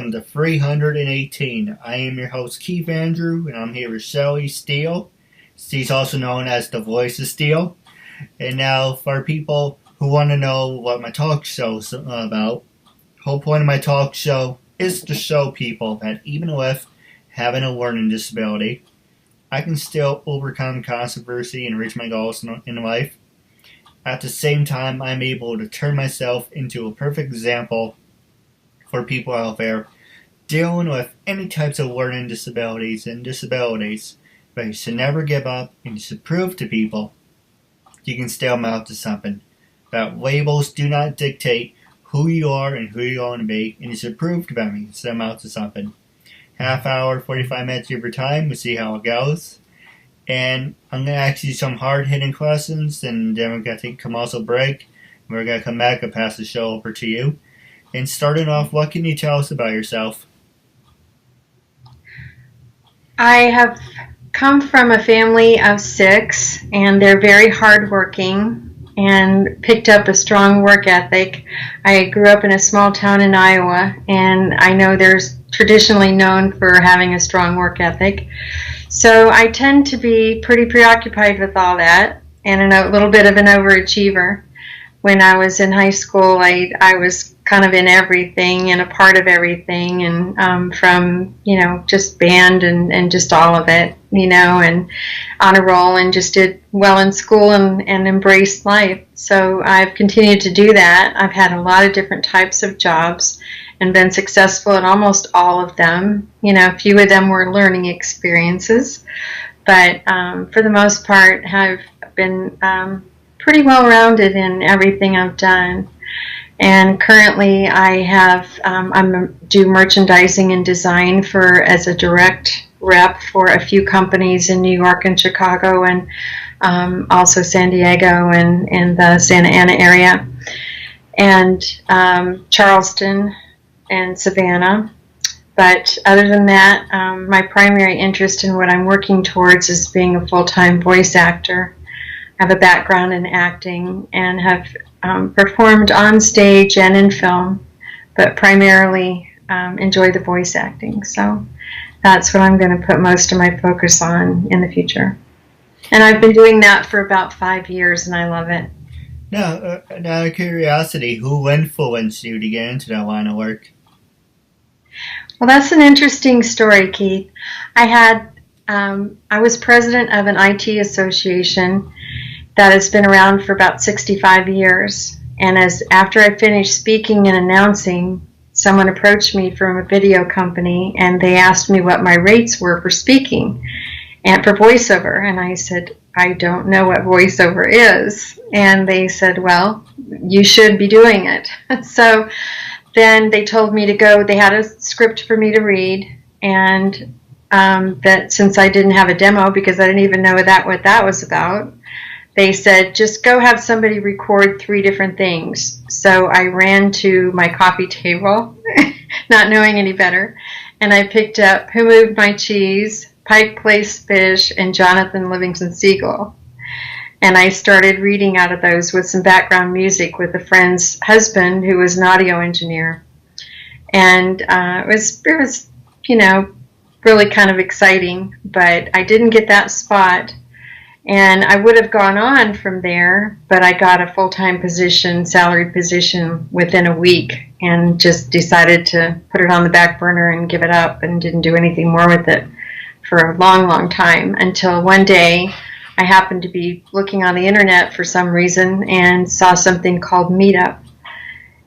welcome to 318. I am your host, Keith Andrew, and I'm here with Shelly Steele. She's also known as the Voice of Steele. And now, for people who want to know what my talk show is about, the whole point of my talk show is to show people that even with having a learning disability, I can still overcome controversy and reach my goals in life. At the same time, I'm able to turn myself into a perfect example for people out there dealing with any types of learning disabilities and disabilities. But you should never give up, and you should prove to people you can still amount to something. That labels do not dictate who you are and who you're going to be, and you should prove to them you can still amount to something. Half hour, 45 minutes of your time, we'll see how it goes. And I'm going to ask you some hard-hitting questions, and then we're going to take a commercial break. We're going to come back and pass the show over to you. And starting off, what can you tell us about yourself? I have come from a family of 6, and they're very hardworking and picked up a strong work ethic. I grew up in a small town in Iowa, and I know there's traditionally known for having a strong work ethic. So I tend to be pretty preoccupied with all that and a little bit of an overachiever. When I was in high school, I was kind of in everything and a part of everything, and from, just band and just all of it, and on a roll, and just did well in school and embraced life. So I've continued to do that. I've had a lot of different types of jobs and been successful in almost all of them. A few of them were learning experiences, but for the most part, I've been pretty well-rounded in everything I've done. And currently I do merchandising and design as a direct rep for a few companies in New York and Chicago, and also San Diego and the Santa Ana area, and Charleston and Savannah. But other than that, my primary interest in what I'm working towards is being a full-time voice actor. I have a background in acting and have performed on stage and in film, but primarily enjoy the voice acting. So that's what I'm going to put most of my focus on in the future. And I've been doing that for about 5 years, and I love it. Now, out of curiosity, who influenced you to get into that line of work? Well, that's an interesting story, Keith. I was president of an IT association that has been around for about 65 years. And after I finished speaking and announcing, someone approached me from a video company, and they asked me what my rates were for speaking and for voiceover. And I said, I don't know what voiceover is. And they said, well, you should be doing it. So then they told me to go. They had a script for me to read, and that since I didn't have a demo, because I didn't even know what that was about, they said, just go have somebody record 3 different things. So I ran to my coffee table, not knowing any better, and I picked up Who Moved My Cheese, Pike Place Fish, and Jonathan Livingston Seagull. And I started reading out of those with some background music with a friend's husband who was an audio engineer. And it was really kind of exciting, but I didn't get that spot. And I would have gone on from there, but I got a full-time position, salaried position, within a week, and just decided to put it on the back burner and give it up, and didn't do anything more with it for a long, long time, until one day I happened to be looking on the internet for some reason and saw something called Meetup.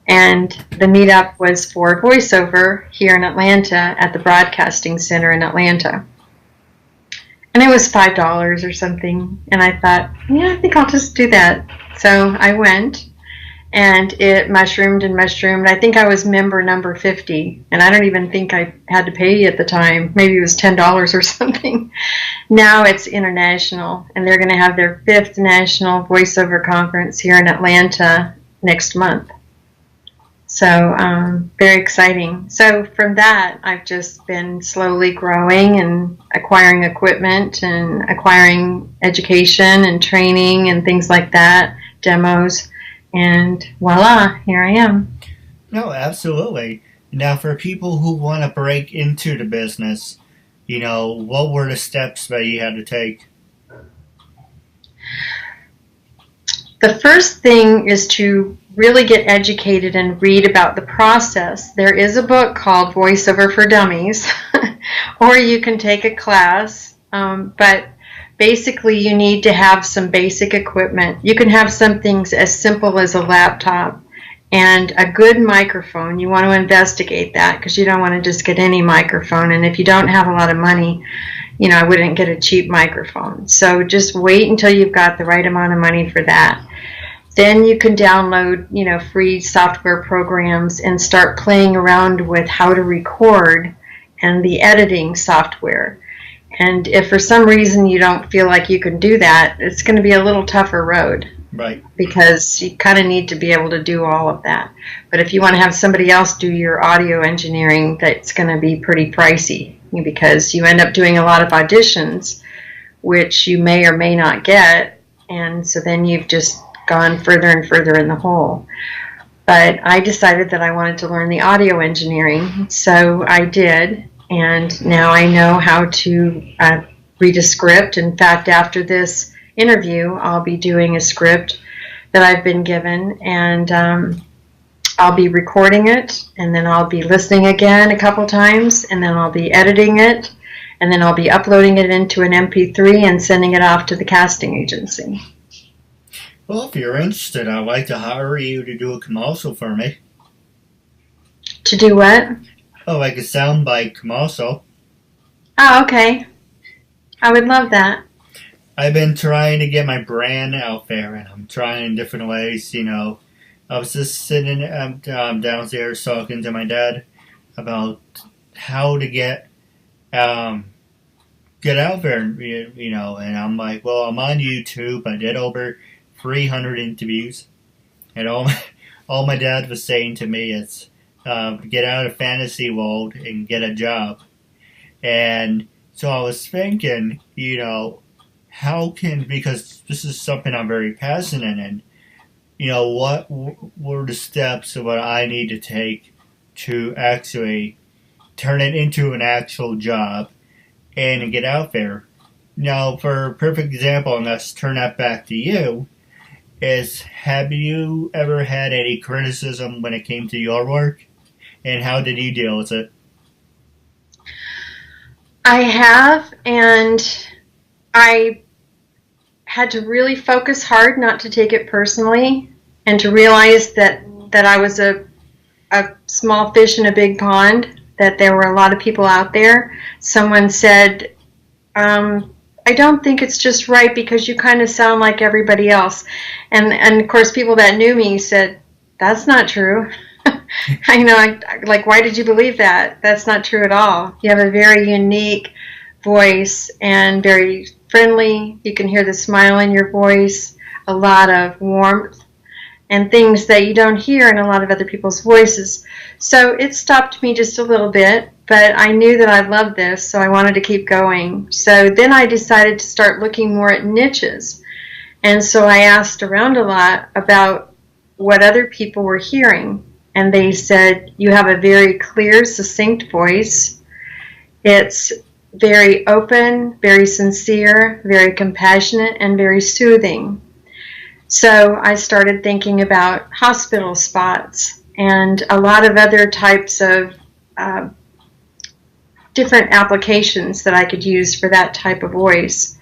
And the Meetup was for voiceover here in Atlanta at the Broadcasting Center in Atlanta. And it was $5 or something, and I thought, yeah, I think I'll just do that. So I went, and it mushroomed and mushroomed. I think I was member number 50, and I don't even think I had to pay at the time. Maybe it was $10 or something. Now it's international, and they're going to have their 5th National Voiceover Conference here in Atlanta next month. So very exciting. So from that, I've just been slowly growing and acquiring equipment and acquiring education and training and things like that, demos, and voila, here I am. No, absolutely. Now, for people who want to break into the business, what were the steps that you had to take? The first thing is to really get educated and read about the process. There is a book called Voiceover for Dummies, or you can take a class, but basically you need to have some basic equipment. You can have something as simple as a laptop and a good microphone. You want to investigate that because you don't want to just get any microphone, and if you don't have a lot of money, I wouldn't get a cheap microphone. So just wait until you've got the right amount of money for that. Then you can download, free software programs and start playing around with how to record and the editing software. And if for some reason you don't feel like you can do that, it's going to be a little tougher road. Right. Because you kind of need to be able to do all of that. But if you want to have somebody else do your audio engineering, that's going to be pretty pricey, because you end up doing a lot of auditions, which you may or may not get, and so then you've just gone further and further in the hole. But I decided that I wanted to learn the audio engineering, so I did, and now I know how to read a script. In fact, after this interview, I'll be doing a script that I've been given, and I'll be recording it, and then I'll be listening again a couple times, and then I'll be editing it, and then I'll be uploading it into an MP3 and sending it off to the casting agency. Well, if you're interested, I'd like to hire you to do a commercial for me. To do what? Oh, like a soundbite commercial. Oh, okay. I would love that. I've been trying to get my brand out there, and I'm trying different ways, I was just sitting downstairs talking to my dad about how to get out there, and I'm like, well, I'm on YouTube. I did over 300 interviews, and all my dad was saying to me is, get out of fantasy world and get a job. And so I was thinking, because this is something I'm very passionate in, what were the steps of what I need to take to actually turn it into an actual job and get out there. Now, for a perfect example, and let's turn that back to you, have you ever had any criticism when it came to your work? And how did you deal with it? I have, and I had to really focus hard not to take it personally, and to realize that I was a small fish in a big pond, that there were a lot of people out there. Someone said, I don't think it's just right because you kind of sound like everybody else. And of course, people that knew me said, that's not true. Like, why did you believe that? That's not true at all. You have a very unique voice and very friendly. You can hear the smile in your voice, a lot of warmth, and things that you don't hear in a lot of other people's voices. So it stopped me just a little bit, but I knew that I loved this, so I wanted to keep going. So then I decided to start looking more at niches. And so I asked around a lot about what other people were hearing. And they said, you have a very clear, succinct voice. It's very open, very sincere, very compassionate, and very soothing. So I started thinking about hospital spots and a lot of other types of different applications that I could use for that type of voice.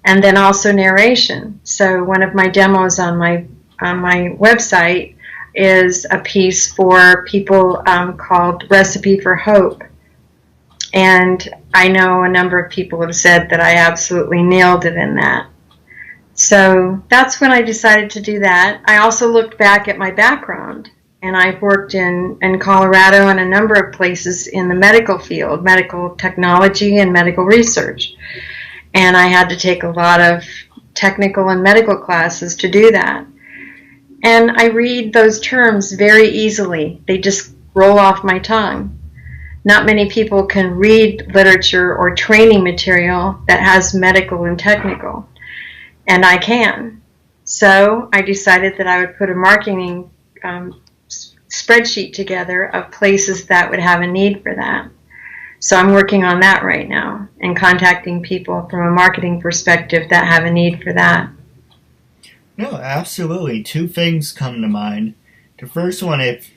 And then also narration. So one of my demos on my website is a piece for people called Recipe for Hope. And I know a number of people have said that I absolutely nailed it in that. So that's when I decided to do that. I also looked back at my background, and I've worked in Colorado and a number of places in the medical field, medical technology and medical research. And I had to take a lot of technical and medical classes to do that. And I read those terms very easily. They just roll off my tongue. Not many people can read literature or training material that has medical and technical. And I can. So I decided that I would put a marketing spreadsheet together of places that would have a need for that. So I'm working on that right now and contacting people from a marketing perspective that have a need for that. No, absolutely. Two things come to mind. The first one, if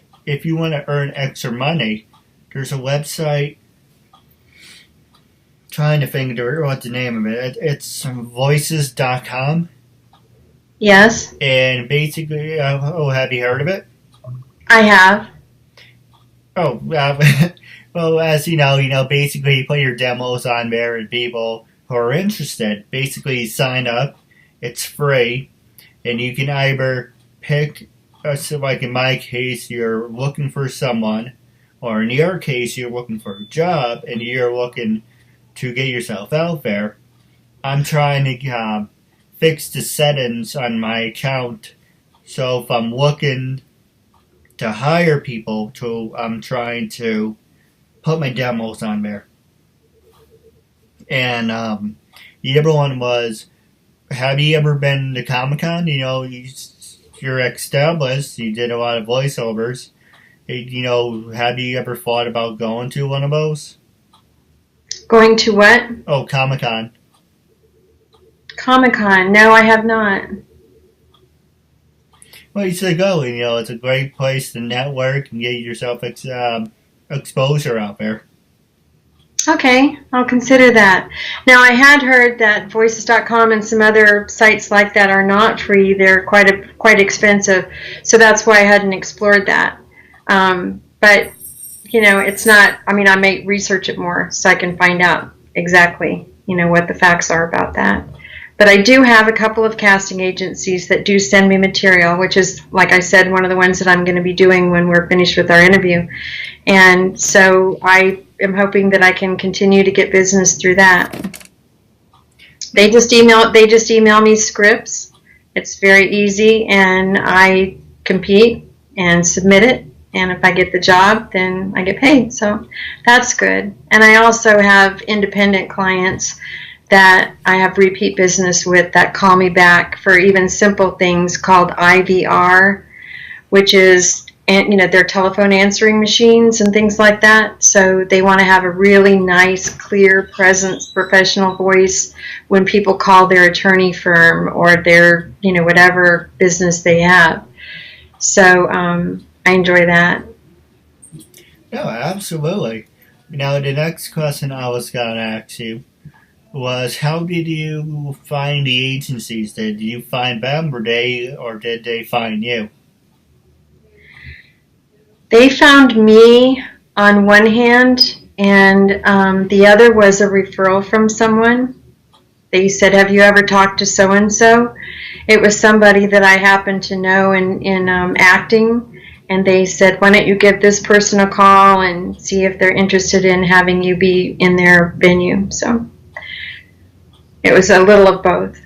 you want to earn extra money, there's a website. Trying to think of what's the name of it. It's voices.com. Yes. And basically, have you heard of it? I have. Oh, well, as you know, basically you put your demos on there and people who are interested basically sign up. It's free. And you can either pick, so like in my case, you're looking for someone, or in your case, you're looking for a job and you're looking to get yourself out there. I'm trying to fix the settings on my account. So if I'm looking to hire people, I'm trying to put my demos on there. And the other one was, have you ever been to Comic-Con? You're established. You did a lot of voiceovers. Have you ever thought about going to one of those? Going to what? Oh, Comic-Con. Comic-Con. No, I have not. Well, you should go. It's a great place to network and get yourself exposure out there. Okay, I'll consider that. Now, I had heard that Voices.com and some other sites like that are not free. They're quite expensive, so that's why I hadn't explored that. But it's not. I mean, I may research it more so I can find out exactly, what the facts are about that. But I do have a couple of casting agencies that do send me material, which is, like I said, one of the ones that I'm going to be doing when we're finished with our interview. And so I am hoping that I can continue to get business through that. They just email me scripts. It's very easy, and I compete and submit it. And if I get the job, then I get paid. So that's good. And I also have independent clients that I have repeat business with that call me back for even simple things called IVR, which is, their telephone answering machines and things like that. So they want to have a really nice, clear presence, professional voice when people call their attorney firm or their, whatever business they have. So I enjoy that. No, absolutely. Now, the next question I was going to ask you was, how did you find the agencies? Did you find them, or did they find you? They found me on one hand, and the other was a referral from someone. They said, have you ever talked to so-and-so? It was somebody that I happened to know in acting, and they said, why don't you give this person a call and see if they're interested in having you be in their venue. So it was a little of both.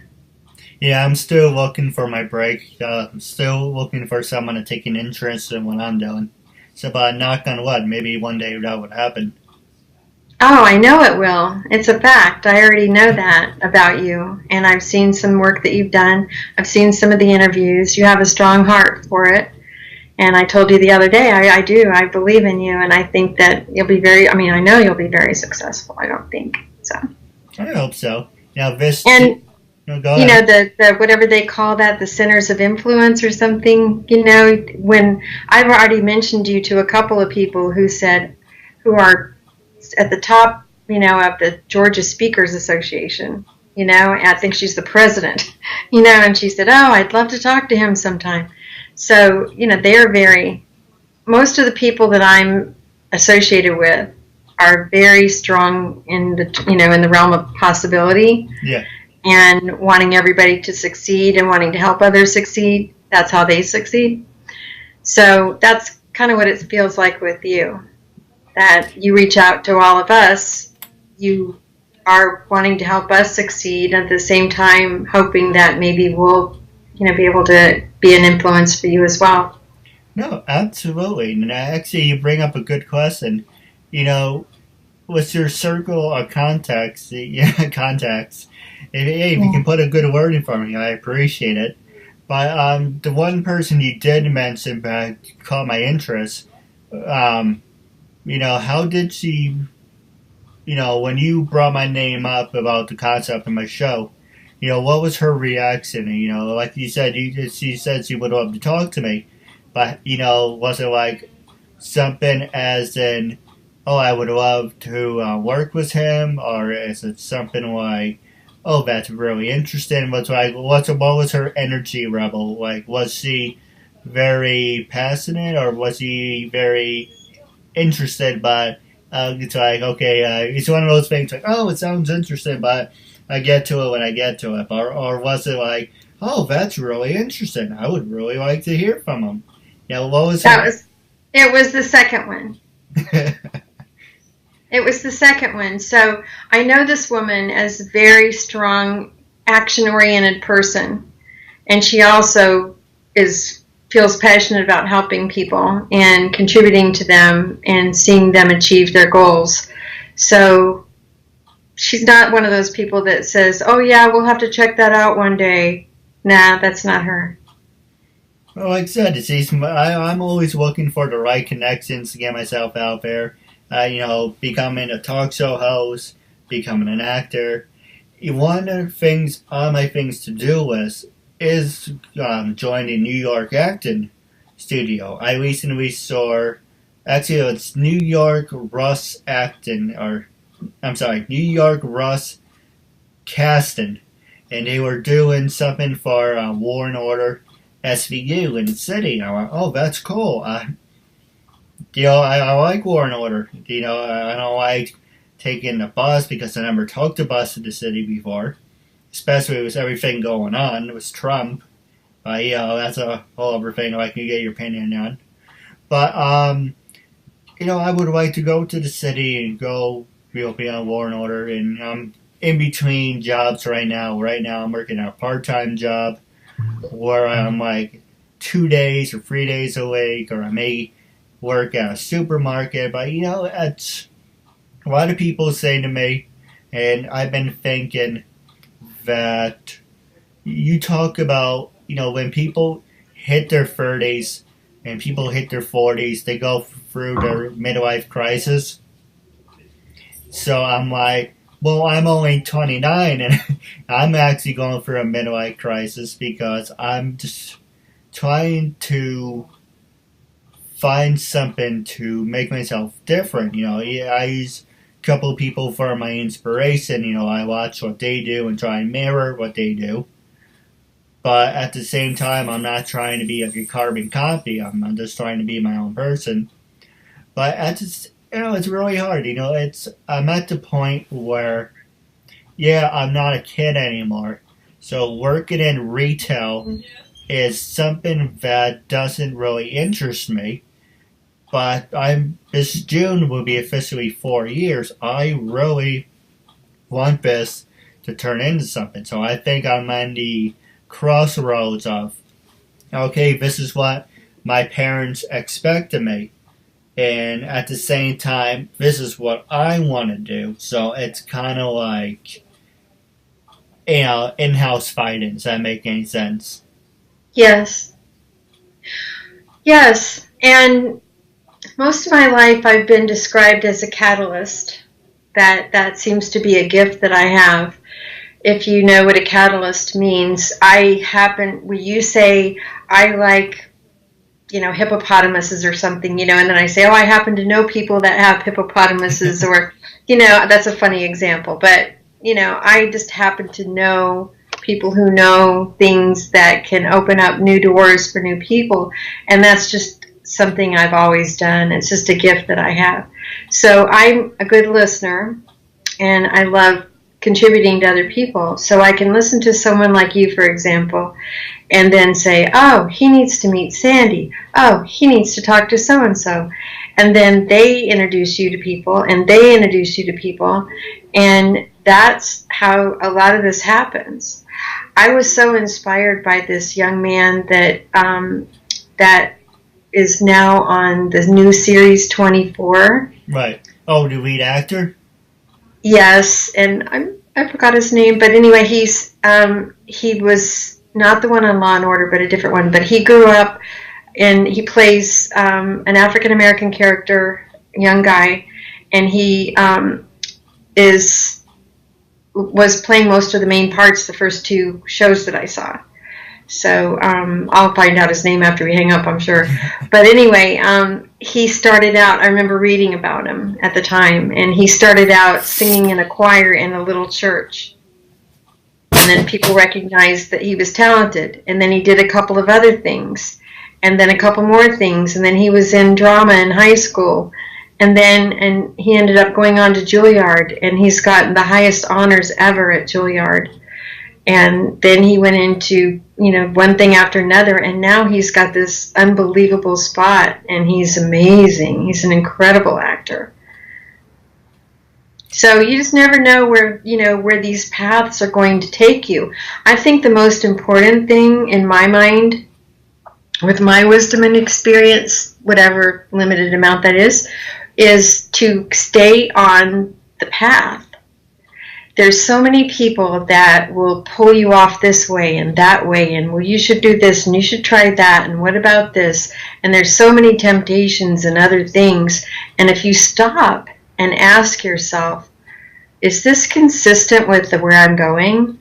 Yeah, I'm still looking for my break. I'm still looking for someone to take an interest in what I'm doing. So, but knock on wood, maybe one day that would happen. Oh, I know it will. It's a fact. I already know that about you. And I've seen some work that you've done. I've seen some of the interviews. You have a strong heart for it. And I told you the other day, I do. I believe in you. And I think that you'll be I know you'll be very successful, I don't think. So. I hope so. Now, this... And, go ahead. the whatever they call that, the centers of influence or something, when I've already mentioned you to a couple of people who are at the top, of the Georgia Speakers Association, I think she's the president, and she said, oh, I'd love to talk to him sometime. So, most of the people that I'm associated with are very strong in the realm of possibility. Yeah. And wanting everybody to succeed and wanting to help others succeed. That's how they succeed. So that's kind of what it feels like with you. That you reach out to all of us. You are wanting to help us succeed, at the same time hoping that maybe we'll be able to be an influence for you as well. No, absolutely. And actually, you bring up a good question. With your circle of contacts, if you can put a good word in front of me, I appreciate it. But the one person you did mention that caught my interest, how did she, when you brought my name up about the concept of my show, what was her reaction? Like you said, she said she would love to talk to me, but, was it like something as in, oh, I would love to work with him, or is it something like, oh, that's really interesting? What was her energy level? Like, was she very passionate, or was she very interested? But it's like, okay, it's one of those things like, oh, it sounds interesting, but I get to it when I get to it. Or was it like, oh, that's really interesting. I would really like to hear from him. What was It was the second one. It was the second one. So I know this woman as a very strong, action-oriented person, and she also feels passionate about helping people and contributing to them and seeing them achieve their goals. So she's not one of those people that says, oh yeah, we'll have to check that out one day. Nah, that's not her. Well, like I said, I'm always looking for the right connections to get myself out there. Becoming a talk show host, becoming an actor. One of my things to do list is joining New York acting studio. I recently saw, actually it's New York Russ Acting, New York Russ Casting, and they were doing something for War and Order SVU in the city. I went, oh, that's cool. I like War and Order. I don't like taking the bus because I never took the bus to the city before, especially with everything going on. It was Trump. That's a whole other thing I can get your opinion on. But, I would like to go to the city and go be on War and Order. And I'm in between jobs right now. Right now I'm working a part-time job where I'm like 2 days or 3 days a week, or I may work at a supermarket. But it's a lot of people say to me, and I've been thinking that you talk about, when people hit their 30s and people hit their 40s, they go through their midlife crisis. So I'm like, well, I'm only 29 and I'm actually going through a midlife crisis because I'm just trying to find something to make myself different. I use a couple of people for my inspiration. I watch what they do and try and mirror what they do. But at the same time, I'm not trying to be like a carbon copy. I'm just trying to be my own person. But it's really hard. I'm at the point where, I'm not a kid anymore. So working in retail is something that doesn't really interest me. But this June will be officially 4 years. I really want this to turn into something. So I think I'm on the crossroads of, okay, this is what my parents expect of me. And at the same time, this is what I want to do. So it's kind of like, in-house fighting. Does that make any sense? Yes. Yes. And most of my life I've been described as a catalyst. That seems to be a gift that I have. If you know what a catalyst means, when you say, I like, hippopotamuses or something, and then I say, oh, I happen to know people that have hippopotamuses, or, that's a funny example. But, I just happen to know people who know things that can open up new doors for new people. And that's just something I've always done. It's just a gift that I have. So I'm a good listener, and I love contributing to other people. So I can listen to someone like you, for example, and then say, oh, he needs to meet Sandy. Oh, he needs to talk to so-and-so. And then they introduce you to people, and they introduce you to people. And that's how a lot of this happens. I was so inspired by this young man that is now on the new series 24. Right. Oh, the lead actor? Yes, and I forgot his name, but anyway, he was not the one on Law and Order, but a different one. But he grew up, and he plays an African American character, young guy, and he was playing most of the main parts the first 2 shows that I saw. So I'll find out his name after we hang up, I'm sure. But anyway, he started out, I remember reading about him at the time, and he started out singing in a choir in a little church. And then people recognized that he was talented. And then he did a couple of other things. And then a couple more things. And then he was in drama in high school. And he ended up going on to Juilliard. And he's gotten the highest honors ever at Juilliard. And then he went into, one thing after another. And now he's got this unbelievable spot. And he's amazing. He's an incredible actor. So you just never know where these paths are going to take you. I think the most important thing in my mind, with my wisdom and experience, whatever limited amount that is to stay on the path. There's so many people that will pull you off this way and that way, and well, you should do this and you should try that, and what about this? And there's so many temptations and other things. And if you stop and ask yourself, is this consistent with where I'm going?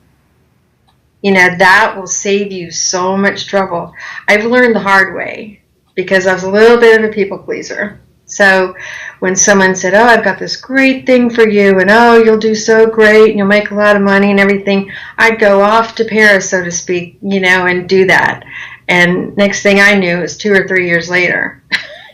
That will save you so much trouble. I've learned the hard way because I was a little bit of a people pleaser. So when someone said, oh, I've got this great thing for you, and oh, you'll do so great, and you'll make a lot of money and everything, I'd go off to Paris, so to speak, and do that. And next thing I knew, it was 2 or 3 years later.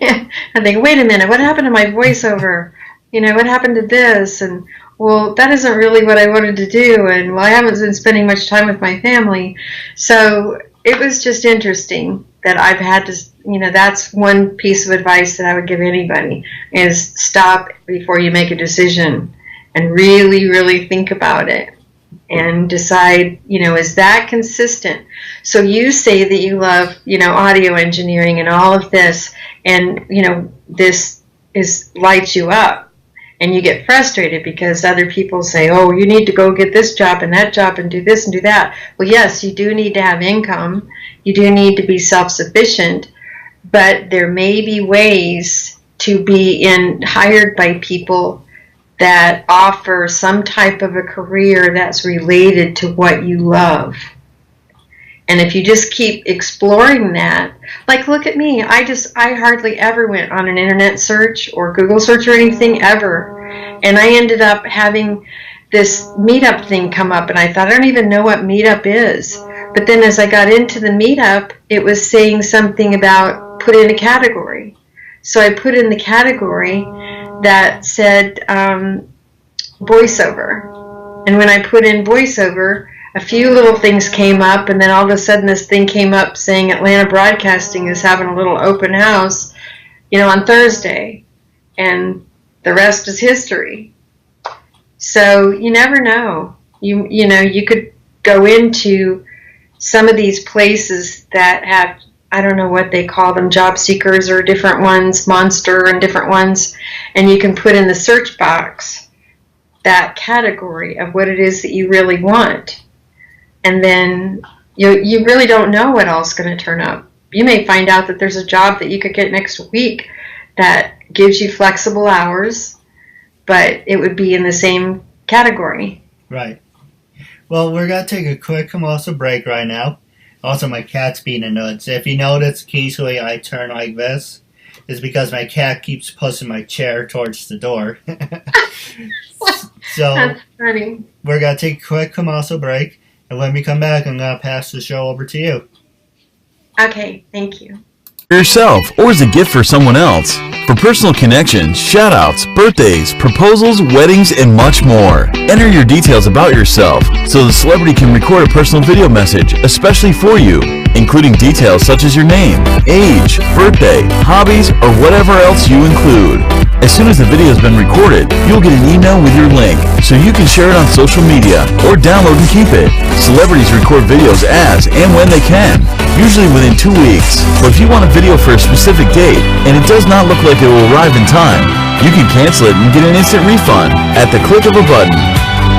I think, wait a minute, what happened to my voiceover? What happened to this? And, well, that isn't really what I wanted to do. And, well, I haven't been spending much time with my family. So it was just interesting that I've had to, that's one piece of advice that I would give anybody, is stop before you make a decision and really, really think about it and decide, is that consistent? So you say that you love, audio engineering and all of this, and, this lights you up. And you get frustrated because other people say, oh, you need to go get this job and that job and do this and do that. Well, yes, you do need to have income. You do need to be self-sufficient. But there may be ways to be hired by people that offer some type of a career that's related to what you love. And if you just keep exploring that, like look at me, I hardly ever went on an internet search or Google search or anything ever. And I ended up having this meetup thing come up, and I thought, I don't even know what meetup is. But then as I got into the meetup, it was saying something about put in a category. So I put in the category that said voiceover. And when I put in voiceover, a few little things came up, and then all of a sudden this thing came up saying Atlanta Broadcasting is having a little open house, on Thursday, and the rest is history. So you never know. You could go into some of these places that have, I don't know what they call them, job seekers or different ones, Monster and different ones, and you can put in the search box that category of what it is that you really want. And then you really don't know what else is going to turn up. You may find out that there's a job that you could get next week that gives you flexible hours, but it would be in the same category. Right. Well, we're going to take a quick commercial break right now. Also, my cat's being a nuts. If you notice, occasionally I turn like this. It's because my cat keeps pushing my chair towards the door. So, that's funny. We're going to take a quick commercial break. And when we come back, I'm going to pass the show over to you. Okay, thank you. For yourself, or as a gift for someone else. For personal connections, shout-outs, birthdays, proposals, weddings, and much more. Enter your details about yourself so the celebrity can record a personal video message, especially for you, including details such as your name, age, birthday, hobbies, or whatever else you include. As soon as the video has been recorded, you'll get an email with your link so you can share it on social media or download and keep it. Celebrities record videos as and when they can, usually within 2 weeks. But if you want a video for a specific date and it does not look like it will arrive in time, you can cancel it and get an instant refund at the click of a button.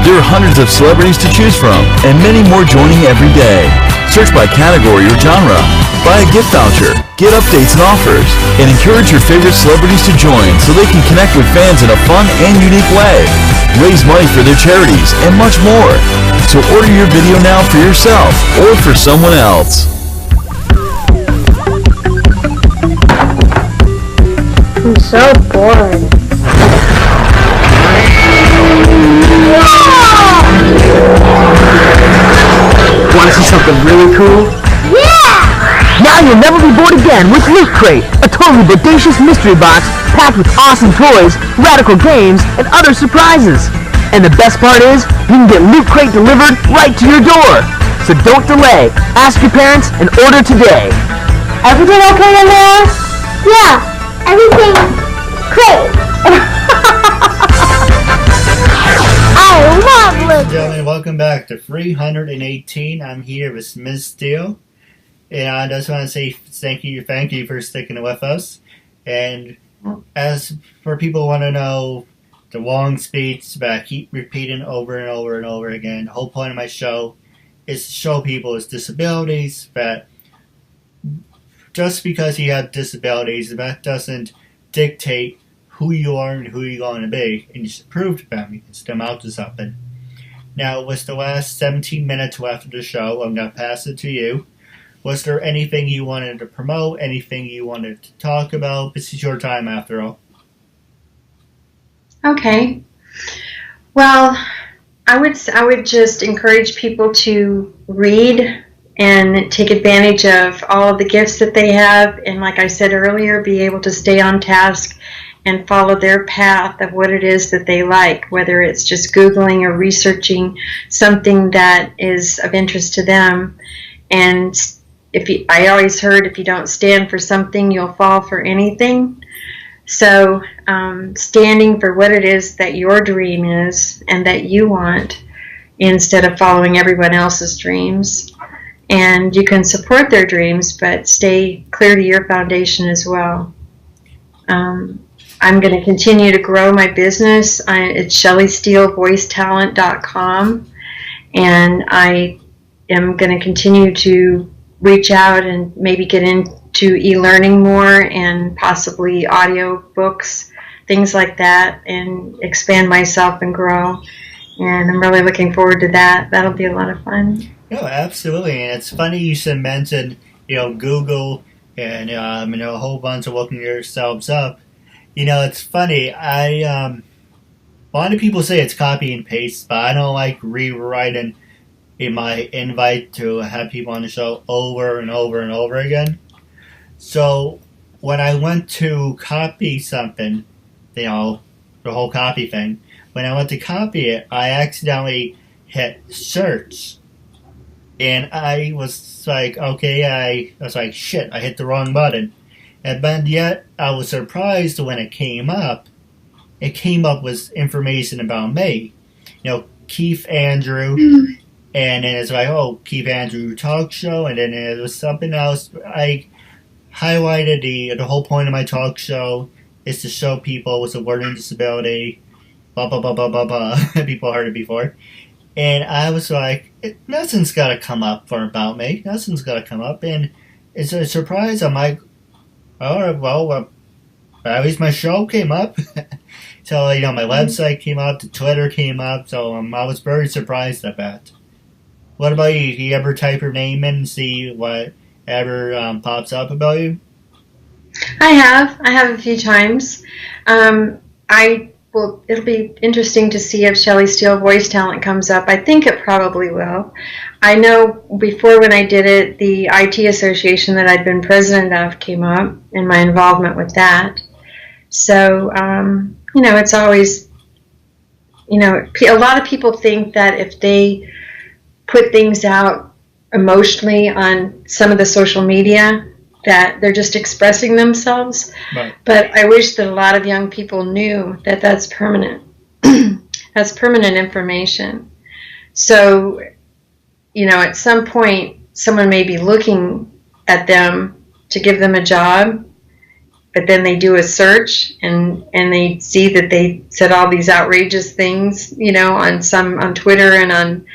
There are hundreds of celebrities to choose from, and many more joining every day. Search by category or genre. Buy a gift voucher, get updates and offers, and encourage your favorite celebrities to join so they can connect with fans in a fun and unique way. Raise money for their charities, and much more. So order your video now for yourself or for someone else. I'm so bored. Want to see something really cool? Yeah! Now you'll never be bored again with Loot Crate, a totally bodacious mystery box packed with awesome toys, radical games, and other surprises. And the best part is, you can get Loot Crate delivered right to your door. So don't delay. Ask your parents and order today. Everything okay in there? Yeah, everything great. I love Ladies Loot and gentlemen, welcome back to 318. I'm here with Ms. Steele. And I just want to say thank you for sticking with us. And as for people who want to know the long speech that I keep repeating over and over and over again, the whole point of my show is to show people with disabilities that just because you have disabilities, that doesn't dictate who you are and who you're going to be. And you should prove to them you can step out to something. Now, with the last 17 minutes left of the show, I'm going to pass it to you. Was there anything you wanted to promote, anything you wanted to talk about? This is your time, after all. Okay. Well, I would just encourage people to read and take advantage of all of the gifts that they have, and like I said earlier, be able to stay on task and follow their path of what it is that they like, whether it's just Googling or researching something that is of interest to them. And I always heard, if you don't stand for something, you'll fall for anything. So standing for what it is that your dream is and that you want, instead of following everyone else's dreams. And you can support their dreams, but stay clear to your foundation as well. I'm going to continue to grow my business. It's ShellySteeleVoiceTalent.com, and I am going to continue to reach out and maybe get into e-learning more and possibly audio books, things like that, and expand myself and grow. And I'm really looking forward to that. That'll be a lot of fun. No, absolutely. And it's funny you should mention, Google and, a whole bunch of looking yourselves up. It's funny. A lot of people say it's copy and paste, but I don't like rewriting in my invite to have people on the show over and over and over again. So when I went to copy something, the whole copy thing, when I went to copy it, I accidentally hit search. And I was like, shit, I hit the wrong button. But yet, I was surprised when it came up with information about me. Keith Andrew, and then it's like, Keith Andrew talk show, and then it was something else. I highlighted the whole point of my talk show is to show people with a learning disability, blah, blah, blah, blah, blah, blah. People heard it before. And I was like, nothing's got to come up about me. Nothing's got to come up. And it's a surprise. I'm like, at least my show came up. So, my website came up, the Twitter came up. So I was very surprised at that. What about you? Do you ever type your name in and see whatever pops up about you? I have a few times. It'll be interesting to see if Shelly Steele Voice Talent comes up. I think it probably will. I know before, when I did it, the IT association that I'd been president of came up, and my involvement with that. So, it's always, a lot of people think that if they put things out emotionally on some of the social media, that they're just expressing themselves. Right. But I wish that a lot of young people knew that that's permanent. That's permanent information. So, at some point, someone may be looking at them to give them a job, but then they do a search and they see that they said all these outrageous things, on Twitter and on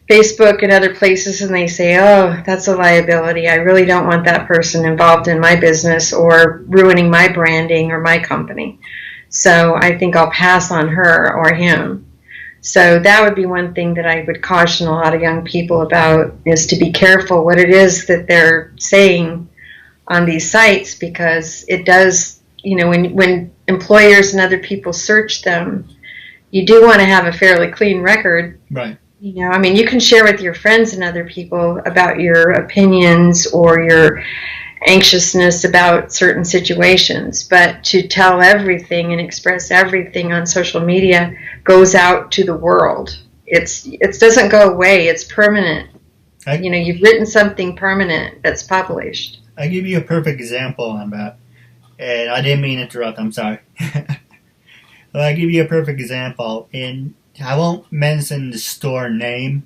Facebook and other places, and they say, oh, that's a liability. I really don't want that person involved in my business or ruining my branding or my company. So I think I'll pass on her or him. So that would be one thing that I would caution a lot of young people about, is to be careful what it is that they're saying on these sites, because it does, when employers and other people search them, you do want to have a fairly clean record. Right. You can share with your friends and other people about your opinions or your anxiousness about certain situations, but to tell everything and express everything on social media goes out to the world. It doesn't go away. It's permanent. You've written something permanent that's published. I'll give you a perfect example on that. And I didn't mean to interrupt. I'm sorry. I'll give you a perfect example. I won't mention the store name,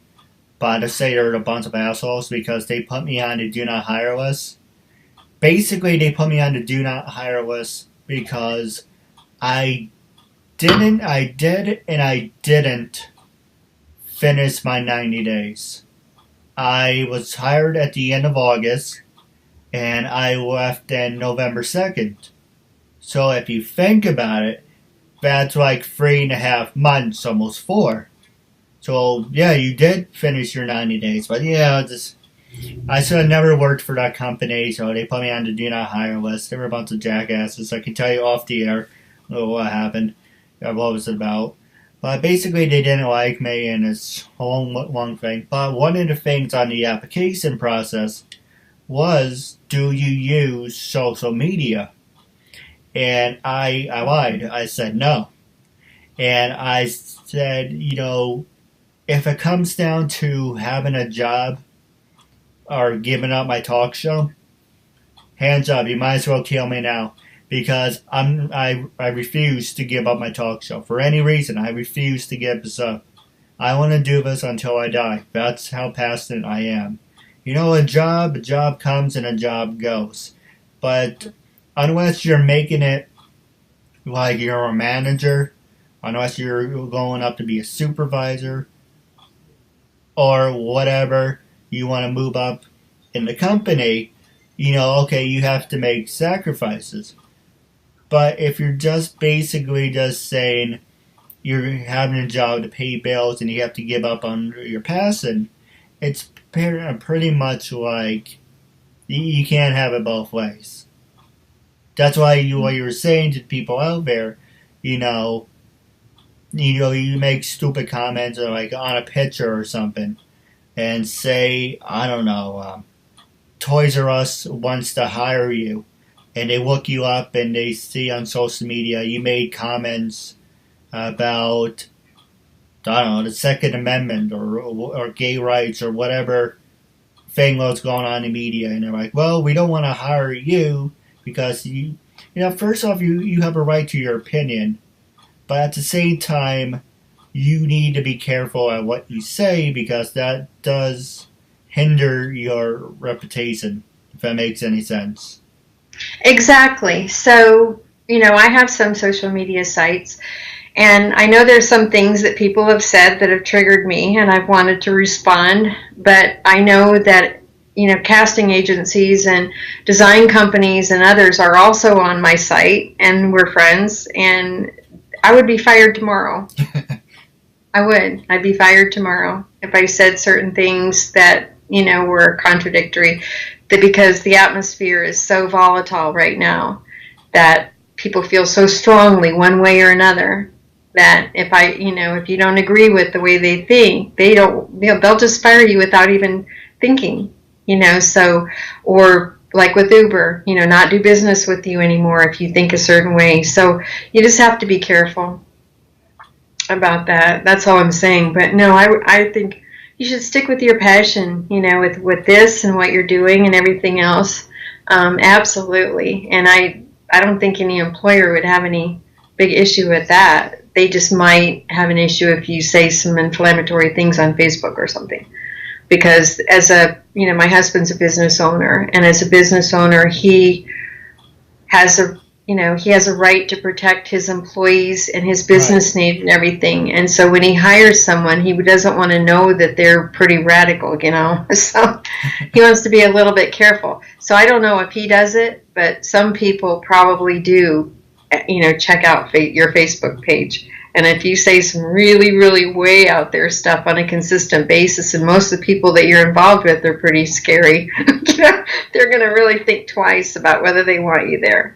but I'll say they're a bunch of assholes because they put me on the do not hire list. Basically, they put me on the do not hire list because I didn't finish my 90 days. I was hired at the end of August, and I left on November 2nd. So if you think about it, that's like 3.5 months, almost 4. So, yeah, you did finish your 90 days. But, yeah, I should have never worked for that company, so they put me on the do not hire list. They were a bunch of jackasses. I can tell you off the air what happened, what was it about. But basically, they didn't like me, and it's one thing. But one of the things on the application process was, do you use social media? And I lied. I said no. And I said, if it comes down to having a job or giving up my talk show, hands up, you might as well kill me now. Because I refuse to give up my talk show. For any reason, I refuse to give this up. I want to do this until I die. That's how passionate I am. A job comes and a job goes. But unless you're making it like you're a manager, unless you're going up to be a supervisor, or whatever, you want to move up in the company, okay, you have to make sacrifices. But if you're just basically just saying you're having a job to pay bills and you have to give up on your passion, it's pretty much like you can't have it both ways. That's why what you were saying to people out there, you make stupid comments or like on a picture or something and say, I don't know, Toys R Us wants to hire you. And they look you up and they see on social media you made comments about, I don't know, the Second Amendment or gay rights or whatever thing was going on in media. And they're like, well, we don't want to hire you because, first off, you have a right to your opinion. But at the same time, you need to be careful at what you say because that does hinder your reputation, if that makes any sense. Exactly. So, I have some social media sites, and I know there's some things that people have said that have triggered me, and I've wanted to respond, but I know that, casting agencies and design companies and others are also on my site, and we're friends, and I would be fired tomorrow. I would. I'd be fired tomorrow if I said certain things that, were contradictory. Because the atmosphere is so volatile right now that people feel so strongly one way or another that if you don't agree with the way they think, they'll just fire you without even thinking, or like with Uber, not do business with you anymore if you think a certain way. So you just have to be careful about that. That's all I'm saying. But no, I think you should stick with your passion, with this and what you're doing and everything else. Absolutely. And I don't think any employer would have any big issue with that. They just might have an issue if you say some inflammatory things on Facebook or something. Because my husband's a business owner, and as a business owner, he has he has a right to protect his employees and his business name and everything. And so when he hires someone, he doesn't want to know that they're pretty radical, So he wants to be a little bit careful. So I don't know if he does it, but some people probably do, check out your Facebook page. And if you say some really, really way out there stuff on a consistent basis, and most of the people that you're involved with are pretty scary, they're going to really think twice about whether they want you there.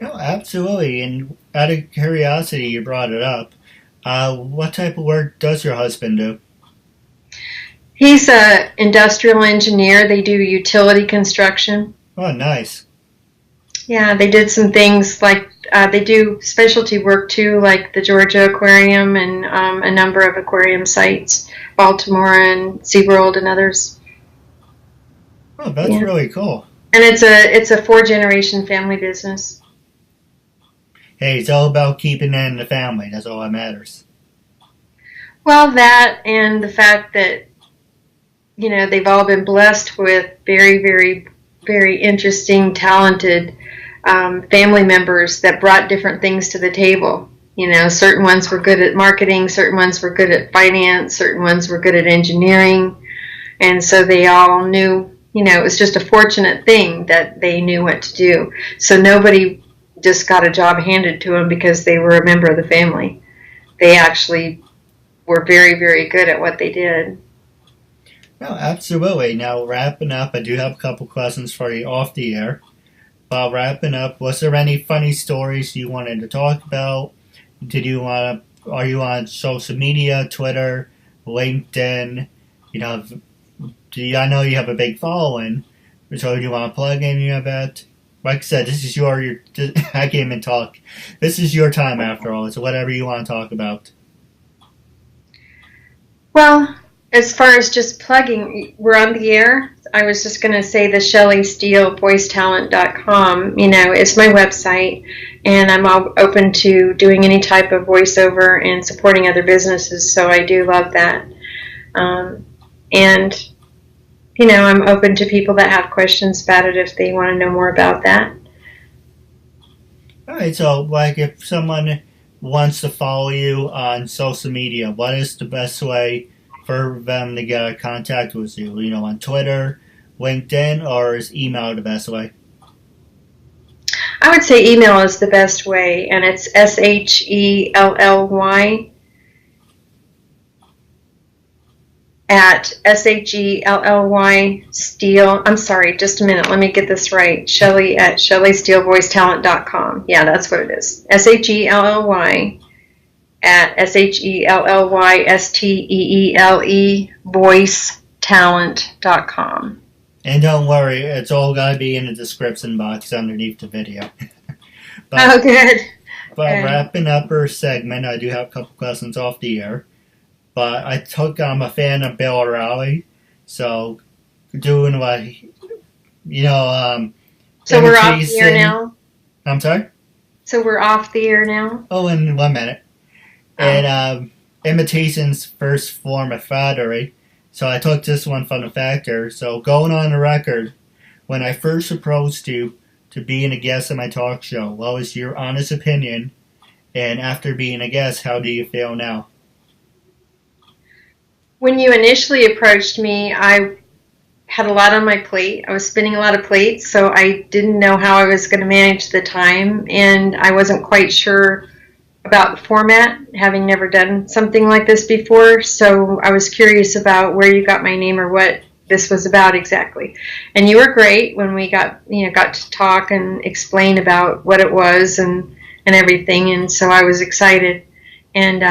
No, absolutely. And out of curiosity, you brought it up. What type of work does your husband do? He's an industrial engineer. They do utility construction. Oh, nice. Yeah, they did some things like they do specialty work too, like the Georgia Aquarium and a number of aquarium sites, Baltimore and SeaWorld and others. Oh, that's really cool. And it's a 4-generation family business. Hey, it's all about keeping it in the family. That's all that matters. Well, that and the fact that, they've all been blessed with very, very, very interesting, talented family members that brought different things to the table. Certain ones were good at marketing, certain ones were good at finance, certain ones were good at engineering. And so they all knew, it was just a fortunate thing that they knew what to do. So nobody just got a job handed to them because they were a member of the family. They actually were very, very good at what they did. No, absolutely. Now, wrapping up, I do have a couple questions for you off the air. While wrapping up, was there any funny stories you wanted to talk about? Are you on social media, Twitter, LinkedIn? I know you have a big following. So do you want to plug any of that? Like I said, this is I can't even talk. This is your time after all. So whatever you want to talk about. Well, as far as just plugging, we're on the air. I was just going to say the Shelly Steele voicetalent.com, is my website, and I'm open to doing any type of voiceover and supporting other businesses, so I do love that. And I'm open to people that have questions about it if they want to know more about that. All right, so like if someone wants to follow you on social media, what is the best way for them to get in contact with you? On Twitter, LinkedIn, or is email the best way? I would say email is the best way, and it's SHELLY at SHELLY Steele. I'm sorry, just a minute. Let me get this right. Shelly at ShellySteeleVoiceTalent.com. Yeah, that's what it is. SHELLY at SHELLYSTEELE voicetalent.com. And don't worry, it's all got to be in the description box underneath the video. Good. But wrapping up our segment, I do have a couple questions off the air. But I'm a fan of Bill O'Reilly, so doing what, So we're off the air now? I'm sorry? So we're off the air now? Oh, in 1 minute. Oh. And imitation's first form of flattery. So I took this one from the factor. So going on the record, when I first approached you to being a guest on my talk show, what was your honest opinion? And after being a guest, how do you feel now? When you initially approached me, I had a lot on my plate. I was spinning a lot of plates, so I didn't know how I was going to manage the time, and I wasn't quite sure about the format, having never done something like this before, so I was curious about where you got my name or what this was about exactly. And you were great when we got to talk and explain about what it was and everything, and so I was excited. And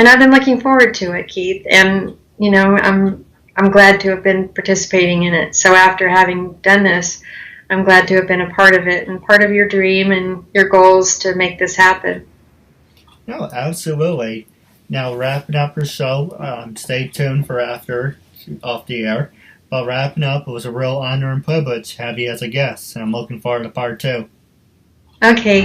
I've been looking forward to it, Keith, and I'm glad to have been participating in it. So after having done this, I'm glad to have been a part of it and part of your dream and your goals to make this happen. No, absolutely. Now, wrapping up our show, stay tuned for after off the air. But wrapping up, it was a real honor and privilege to have you as a guest, and I'm looking forward to part 2. Okay.